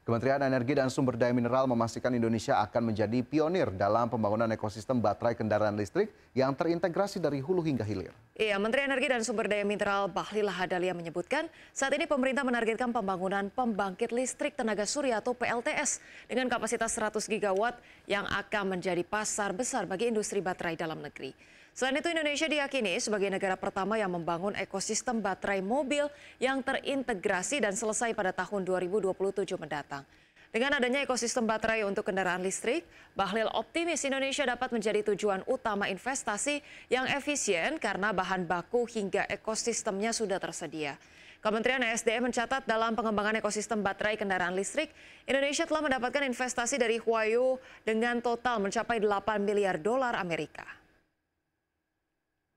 Kementerian Energi dan Sumber Daya Mineral memastikan Indonesia akan menjadi pionir dalam pembangunan ekosistem baterai kendaraan listrik yang terintegrasi dari hulu hingga hilir. Iya, Menteri Energi dan Sumber Daya Mineral Bahlil Lahadalia menyebutkan saat ini pemerintah menargetkan pembangunan pembangkit listrik tenaga surya atau PLTS dengan kapasitas 100 gigawatt yang akan menjadi pasar besar bagi industri baterai dalam negeri. Selain itu, Indonesia diyakini sebagai negara pertama yang membangun ekosistem baterai mobil yang terintegrasi dan selesai pada tahun 2027 mendatang. Dengan adanya ekosistem baterai untuk kendaraan listrik, Bahlil optimis Indonesia dapat menjadi tujuan utama investasi yang efisien karena bahan baku hingga ekosistemnya sudah tersedia. Kementerian ESDM mencatat dalam pengembangan ekosistem baterai kendaraan listrik, Indonesia telah mendapatkan investasi dari Huayu dengan total mencapai 8 miliar dolar Amerika.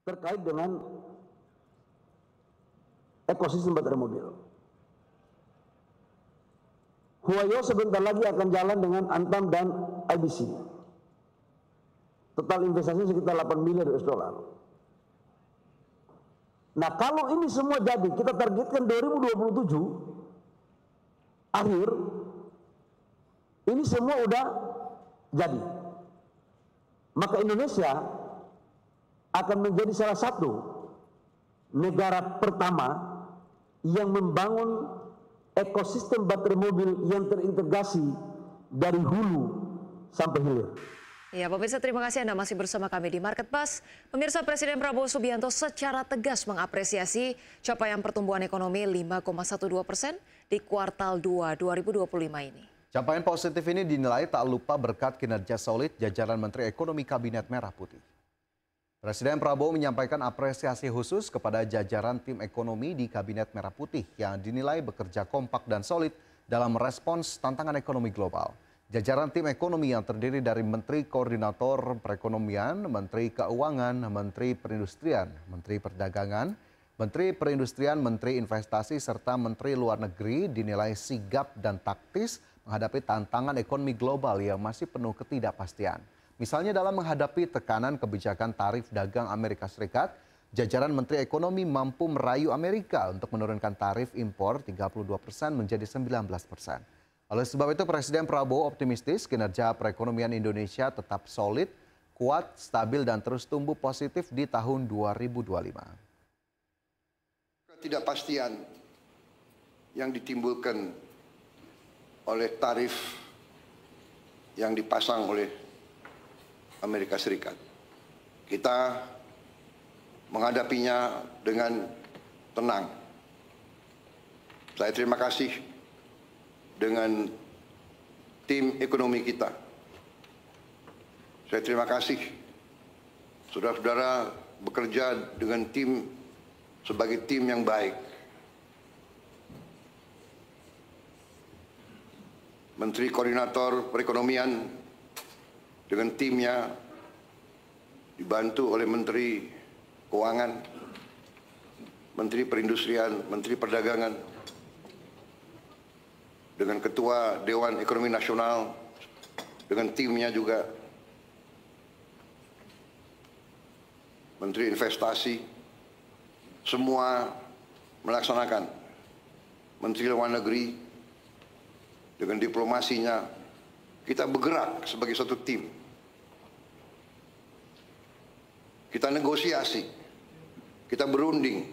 Terkait dengan ekosistem baterai mobil, Huayu sebentar lagi akan jalan dengan Antam dan IBC. Total investasinya sekitar 8 miliar US dollar. Nah, kalau ini semua jadi, kita targetkan 2027 akhir, ini semua udah jadi. Maka Indonesia akan menjadi salah satu negara pertama yang membangun ekosistem baterai mobil yang terintegrasi dari hulu sampai hilir. Ya, pemirsa, terima kasih Anda masih bersama kami di Market Pass. Pemirsa, Presiden Prabowo Subianto secara tegas mengapresiasi capaian pertumbuhan ekonomi 5,12% di kuartal 2 2025 ini. Capaian positif ini dinilai tak lupa berkat kinerja solid jajaran Menteri Ekonomi Kabinet Merah Putih. Presiden Prabowo menyampaikan apresiasi khusus kepada jajaran tim ekonomi di Kabinet Merah Putih yang dinilai bekerja kompak dan solid dalam merespons tantangan ekonomi global. Jajaran tim ekonomi yang terdiri dari Menteri Koordinator Perekonomian, Menteri Keuangan, Menteri Perindustrian, Menteri Perdagangan, Menteri Perindustrian, Menteri Investasi, serta Menteri Luar Negeri dinilai sigap dan taktis menghadapi tantangan ekonomi global yang masih penuh ketidakpastian. Misalnya dalam menghadapi tekanan kebijakan tarif dagang Amerika Serikat, jajaran Menteri Ekonomi mampu merayu Amerika untuk menurunkan tarif impor 32% menjadi 19%. Oleh sebab itu, Presiden Prabowo optimistis kinerja perekonomian Indonesia tetap solid, kuat, stabil, dan terus tumbuh positif di tahun 2025. Ketidakpastian yang ditimbulkan oleh tarif yang dipasang oleh Amerika Serikat. Kita menghadapinya dengan tenang. Saya terima kasih dengan tim ekonomi kita. Saya terima kasih saudara-saudara bekerja dengan tim sebagai tim yang baik. Menteri Koordinator Perekonomian dengan timnya dibantu oleh Menteri Keuangan, Menteri Perindustrian, Menteri Perdagangan, dengan Ketua Dewan Ekonomi Nasional, dengan timnya juga, Menteri Investasi, semua melaksanakan. Menteri Luar Negeri, dengan diplomasinya, kita bergerak sebagai satu tim. Kita negosiasi, kita berunding,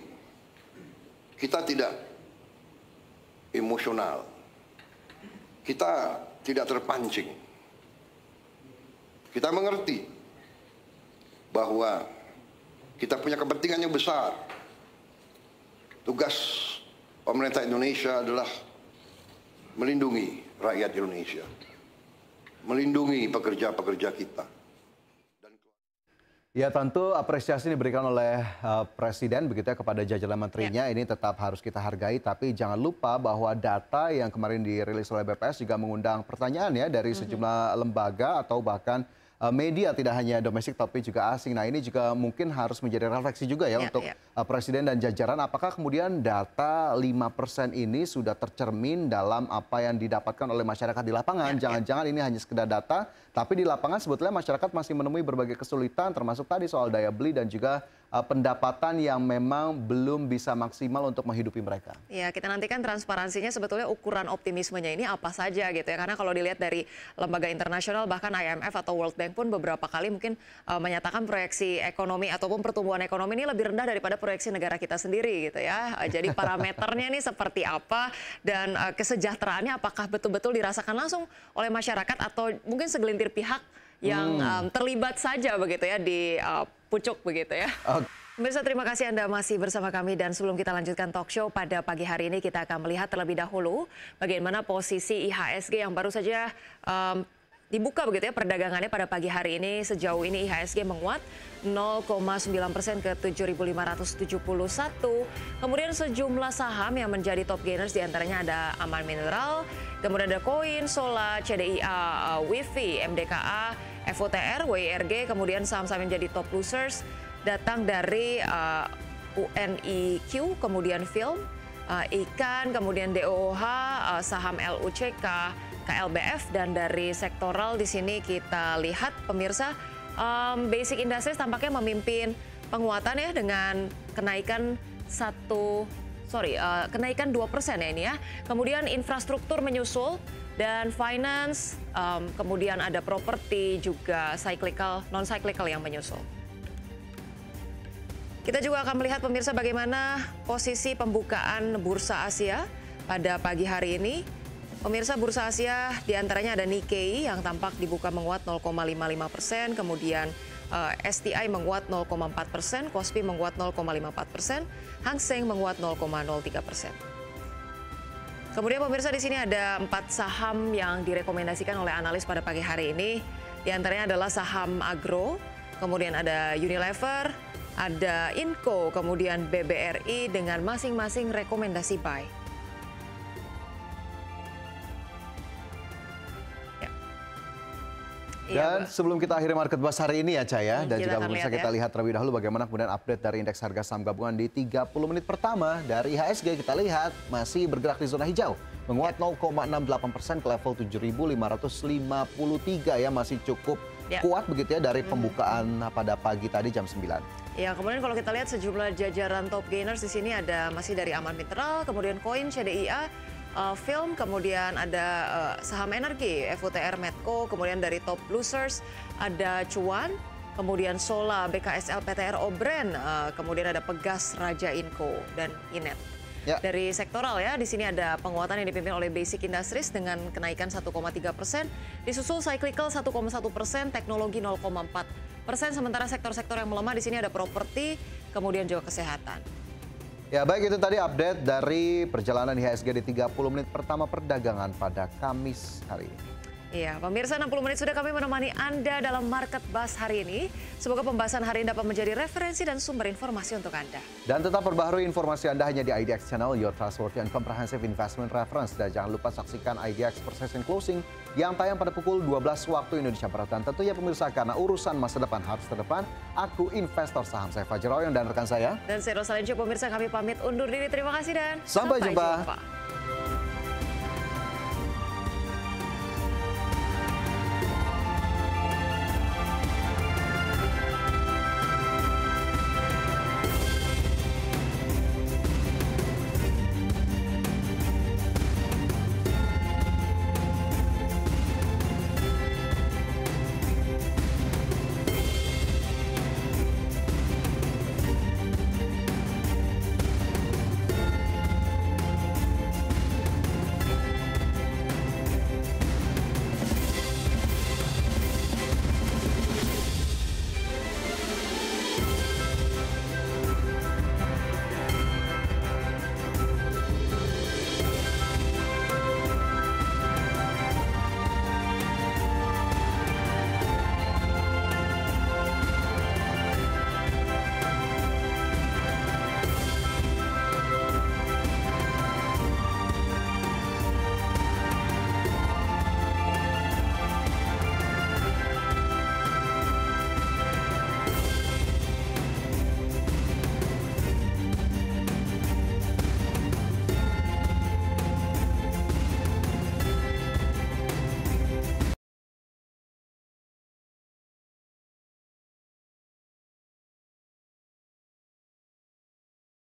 kita tidak emosional, kita tidak terpancing. Kita mengerti bahwa kita punya kepentingan yang besar. Tugas pemerintah Indonesia adalah melindungi rakyat Indonesia, melindungi pekerja-pekerja kita. Ya, tentu apresiasi diberikan oleh Presiden begitu ya kepada jajaran menterinya. Ini tetap harus kita hargai, tapi jangan lupa bahwa data yang kemarin dirilis oleh BPS juga mengundang pertanyaan ya dari sejumlah lembaga atau bahkan media, tidak hanya domestik tapi juga asing. Nah, ini juga mungkin harus menjadi refleksi juga ya untuk Presiden dan jajaran. Apakah kemudian data 5% ini sudah tercermin dalam apa yang didapatkan oleh masyarakat di lapangan? Jangan-jangan ini hanya sekedar data, tapi di lapangan sebetulnya masyarakat masih menemui berbagai kesulitan, termasuk tadi soal daya beli dan juga pendapatan yang memang belum bisa maksimal untuk menghidupi mereka. Ya, kita nantikan transparansinya sebetulnya ukuran optimismenya ini apa saja gitu ya. Karena kalau dilihat dari lembaga internasional bahkan IMF atau World Bank pun beberapa kali mungkin menyatakan proyeksi ekonomi ataupun pertumbuhan ekonomi ini lebih rendah daripada proyeksi negara kita sendiri gitu ya. Jadi parameternya ini seperti apa dan kesejahteraannya apakah betul-betul dirasakan langsung oleh masyarakat atau mungkin segelintir pihak yang terlibat saja begitu ya di pucuk begitu ya. Pemirsa, terima kasih Anda masih bersama kami dan sebelum kita lanjutkan talk show pada pagi hari ini kita akan melihat terlebih dahulu bagaimana posisi IHSG yang baru saja dibuka begitu ya perdagangannya pada pagi hari ini. Sejauh ini IHSG menguat 0,9% ke 7.571. Kemudian sejumlah saham yang menjadi top gainers diantaranya ada Aman Mineral, kemudian ada Koin, Sola, CDIA, Wifi, MDKA, FOTR, WIRG, kemudian saham-saham yang jadi top losers datang dari UNIQ, kemudian Film, Ikan, kemudian DOOH, saham LUCK, KLBF, dan dari sektoral di sini kita lihat pemirsa Basic Industries tampaknya memimpin penguatan ya dengan kenaikan kenaikan 2% ya ini ya. Kemudian infrastruktur menyusul dan finance, kemudian ada properti juga cyclical, non-cyclical yang menyusul. Kita juga akan melihat pemirsa bagaimana posisi pembukaan Bursa Asia pada pagi hari ini. Pemirsa, Bursa Asia diantaranya ada Nikkei yang tampak dibuka menguat 0,55%, kemudian STI menguat 0,4%, Kospi menguat 0,54%, Hang Seng menguat 0,03%. Kemudian pemirsa di sini ada 4 saham yang direkomendasikan oleh analis pada pagi hari ini. Di antaranya adalah saham agro, kemudian ada Unilever, ada Inco, kemudian BBRI dengan masing-masing rekomendasi buy. Dan sebelum kita akhiri market bahas hari ini ya Caya, dan juga pemirsa kita lihat terlebih dahulu bagaimana kemudian update dari indeks harga saham gabungan di 30 menit pertama dari IHSG. Kita lihat masih bergerak di zona hijau, menguat 0,68% ke level 7.553 ya, masih cukup kuat begitu ya dari pembukaan pada pagi tadi jam 9. Ya, kemudian kalau kita lihat sejumlah jajaran top gainers di sini ada masih dari Aman Mineral, kemudian Koin, CDIA, Film, kemudian ada saham energi, FOTR, Medco, kemudian dari top losers ada Cuan, kemudian Sola, BKSL, PTR, Obren, kemudian ada Pegas, Raja Inco, dan Inet. Ya. Dari sektoral ya, di sini ada penguatan yang dipimpin oleh Basic Industries dengan kenaikan 1,3%, disusul cyclical 1,1%, teknologi 0,4%, sementara sektor-sektor yang melemah di sini ada properti, kemudian juga kesehatan. Ya baik, itu tadi update dari perjalanan IHSG di 30 menit pertama perdagangan pada Kamis hari ini. Iya, pemirsa 60 menit sudah kami menemani Anda dalam Market Buzz hari ini. Semoga pembahasan hari ini dapat menjadi referensi dan sumber informasi untuk Anda. Dan tetap perbaharui informasi Anda hanya di IDX Channel, your trustworthy and comprehensive investment reference. Dan jangan lupa saksikan IDX Precision Closing yang tayang pada pukul 12 waktu Indonesia Barat. Dan tentunya pemirsa, karena urusan masa depan harus terdepan, aku investor saham, saya Fajar Royong dan rekan saya. Dan saya Rosalincio. Pemirsa, kami pamit undur diri. Terima kasih dan sampai jumpa.